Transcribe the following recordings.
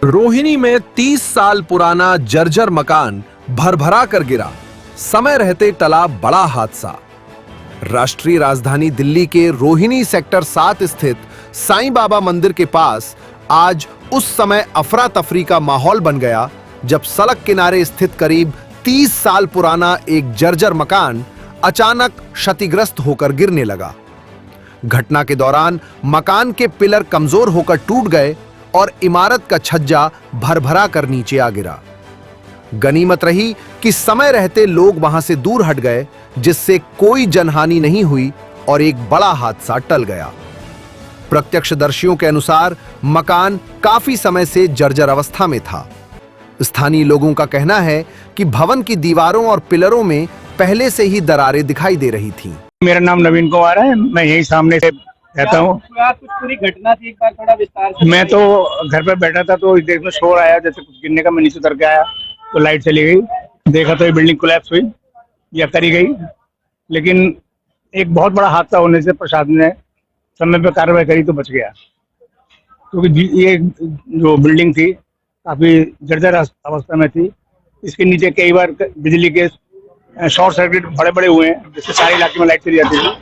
रोहिणी में 30 साल पुराना जर्जर मकान भरभरा कर गिरा, समय रहते टला बड़ा हादसा। राष्ट्रीय राजधानी दिल्ली के रोहिणी सेक्टर 7 स्थित साईं बाबा मंदिर के पास आज उस समय अफरा तफरी का माहौल बन गया जब सड़क किनारे स्थित करीब 30 साल पुराना एक जर्जर मकान अचानक क्षतिग्रस्त होकर गिरने लगा। घटना के दौरान मकान के पिलर कमजोर होकर टूट गए और इमारत का छज्जा भरभरा कर नीचे आ गिरा। गनीमत रही कि समय रहते लोग वहां से दूर हट गए, जिससे कोई जनहानि नहीं हुई और एक बड़ा हादसा टल गया। प्रत्यक्षदर्शियों के अनुसार मकान काफी समय से जर्जर अवस्था में था। स्थानीय लोगों का कहना है कि भवन की दीवारों और पिलरों में पहले से ही दरारें दिखाई दे रही थीं। मेरा नाम नवीन कुमार है, मैं यही सामने से रहता हूँ। कुछ पूरी घटना थी, एक बार थोड़ा विस्तार से। मैं तो घर पर बैठा था तो इस देख में शोर आया, जैसे कुछ गिरने का। मैं नीचे उतर के आया तो लाइट चली गई, देखा तो ये बिल्डिंग कोलैप्स हुई या करी गई। लेकिन एक बहुत बड़ा हादसा होने से प्रशासन ने समय पर कार्रवाई करी तो बच गया, क्योंकि ये जो बिल्डिंग थी काफी जर्जर अवस्था में थी। इसके नीचे कई बार बिजली के शॉर्ट सर्किट बड़े बड़े हुए हैं, जिससे सारे इलाके में लाइट चली जाती थी।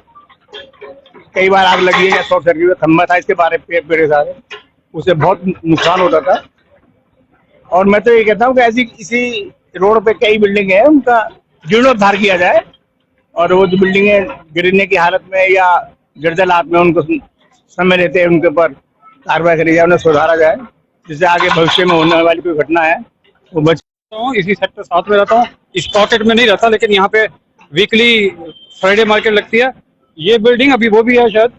कई बार आग लगी है या शॉर्ट सर्किट खंभा था इसके बारे पेड़ सारे, उसे बहुत नुकसान होता था। और मैं तो ये कहता हूँ कि ऐसी इसी रोड पे कई बिल्डिंग है, उनका जीर्णोद्धार किया जाए और वो जो बिल्डिंगें गिरने की हालत में या जर्जर हालत में उनको समय रहते उनके ऊपर कार्रवाई करी जाए, उन्हें सुधारा जाए, जिससे आगे भविष्य में होने वाली कोई घटना है वो बच। इसी सेक्टर 7 में रहता हूँ, इस पॉकेट में नहीं रहता, लेकिन यहाँ पे वीकली फ्राइडे मार्केट लगती है। ये बिल्डिंग अभी वो भी है शायद,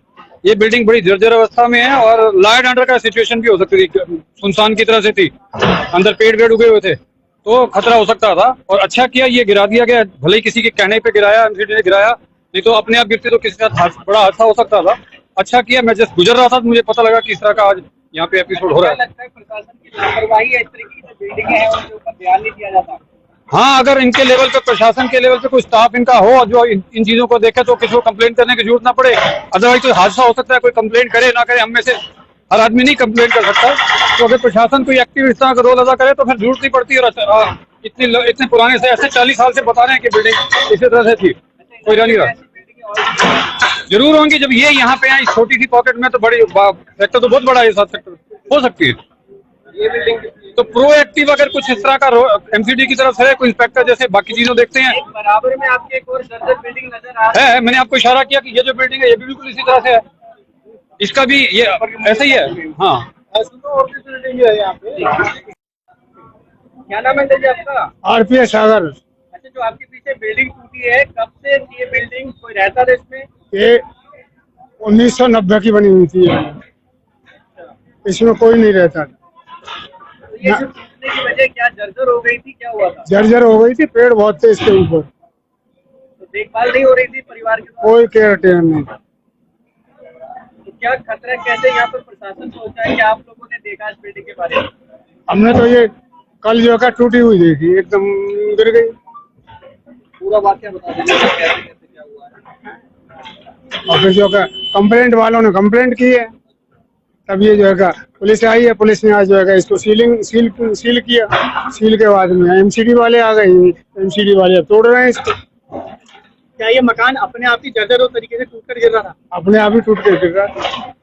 ये बिल्डिंग बड़ी जर्जर अवस्था में है और लॉ एंड ऑर्डर का सिचुएशन भी हो सकती थी। सुनसान की तरह से थी, अंदर पेड़ उगे हुए थे तो खतरा हो सकता था। और अच्छा किया ये गिरा दिया गया, भले ही किसी के कहने पे गिराया, एमसीडी ने गिराया, नहीं तो अपने आप गिरते तो किसी का बड़ा हादसा हो सकता था। अच्छा किया, मैं जस्ट गुजर रहा था तो मुझे पता लगा कि इस तरह का आज यहाँ पे एपिसोड हो रहा है। लगता है प्रशासन की लापरवाही है, इस तरह की जो बिल्डिंगें हैं उनके ऊपर ध्यान नहीं दिया जाता। हाँ, अगर इनके लेवल पे, प्रशासन के लेवल पे कोई स्टाफ इनका हो जो इन चीजों को देखे तो किसी को कंप्लेंट करने की जरूरत ना पड़े। अदरवाइज तो हादसा हो सकता है, कोई कंप्लेंट करे ना करे, हम में से हर आदमी नहीं कंप्लेंट कर सकता। तो अगर प्रशासन कोई एक्टिव इस तरह का रोल अदा करे तो फिर जरूरत नहीं पड़ती। और इतने पुराने से, ऐसे 40 साल से बता रहे हैं कि बिल्डिंग इसी तरह से थी, कोई रह नहीं रहा। जरूर होंगी, जब ये यहाँ पे आई छोटी सी पॉकेट में तो बड़ी सेक्टर तो बहुत बड़ा है, 7 सेक्टर हो सकती है। ये बिल्डिंग तो प्रोएक्टिव अगर कुछ इस तरह का एमसीडी की तरफ से कोई इंस्पेक्टर जैसे बाकी चीजों देखते हैं। बराबर में आपके एक और जर्जर बिल्डिंग नजर आ रही है, मैंने आपको इशारा किया कि ये जो बिल्डिंग है ये भी बिल्कुल इसी तरह से है, इसका भी ये ऐसा ही है। हाँ, बिल्डिंग है यहाँ पे। क्या नाम है जी आपका? आरपीएस सागर। अच्छा, जो आपके पीछे बिल्डिंग टूटी है, कब से ये बिल्डिंग, कोई रहता था इसमें? ये 1990 की बनी हुई थी, इसमें कोई नहीं रहता था। तो ये जो टूटने की वजह क्या जर्जर हो गई थी, क्या हुआ था? जर्जर हो गई थी, पेड़ बहुत थे इसके ऊपर, तो देखभाल नहीं हो रही थी परिवार के द्वारा? कोई केयर टेयर नहीं। तो क्या खतरा कैसे यहाँ पर प्रशासन पहुंचा है, कि आप लोगों ने देखा इस बिल्डिंग के बारे में? हमने तो ये कल जो का टूटी हुई देखी, एकदम गिर गई। पूरा वाकया बता दीजिए, कैसे कैसे क्या हुआ है? और फिर जो का कंप्लेंट वालों ने कंप्लेंट की है, तब ये जो है पुलिस आई है, पुलिस ने आज जो है इसको सील किया। सील के बाद में एमसीडी वाले आ गए, एमसीडी वाले तोड़ रहे हैं इसको। क्या ये मकान अपने आप ही जर्जर तरीके से टूट कर गिर रहा था? अपने आप ही टूट के गिर रहा है।